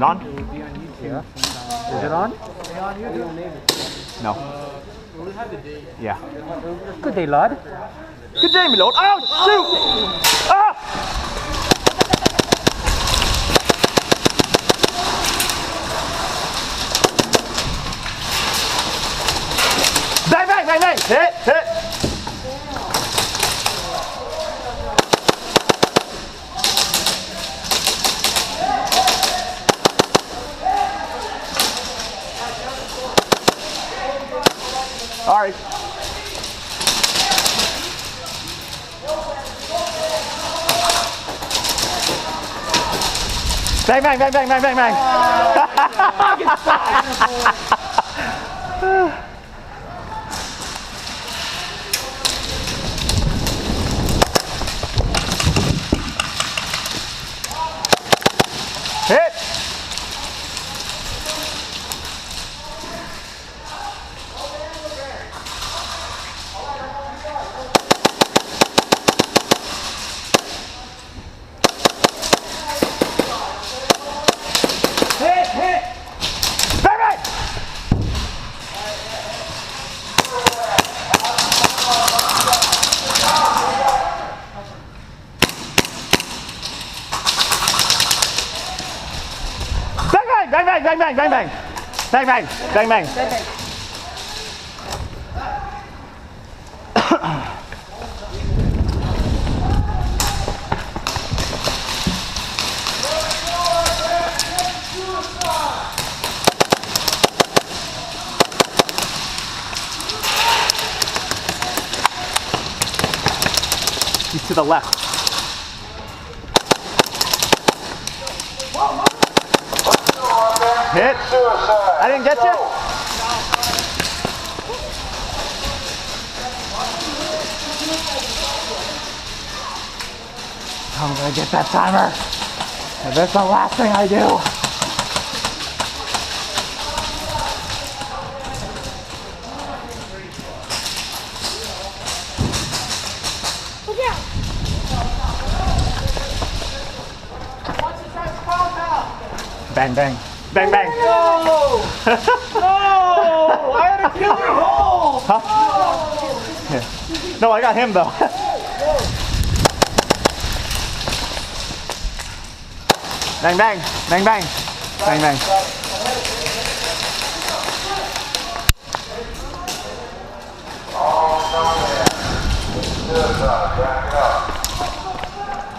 it on? Yeah. Is it on? No. Yeah. Good day, lad. Good day, my lord. Oh, shoot! Ah! Bang, bang, bang, bang! Hit, hit! All right. Bang, bang, bang, bang, bang, bang, bang. Hit. Bang, bang, bang, bang, bang, bang. Bang, bang, bang, bang. He's to the left. Hit. I didn't get you. I'm gonna get that timer. And that's the last thing I do. Bang, bang. Bang, bang. No! No! I had a killer hole! Huh? No. Yeah. No, I got him though. Bang, bang. Bang, bang. Bang, bang.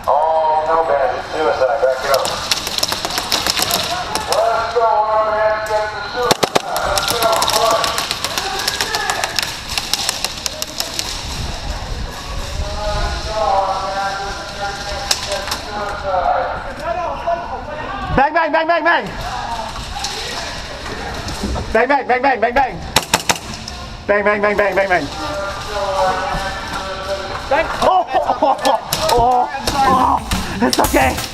Oh, no, man, it's suicide. Back it up. Let's go, man. Get the suicide. Let's go. Bang, bang, bang, bang, bang. Bang, bang, bang, bang, bang, bang. Bang, bang, bang, bang, bang, bang. Oh, oh, oh, oh, oh, it's okay.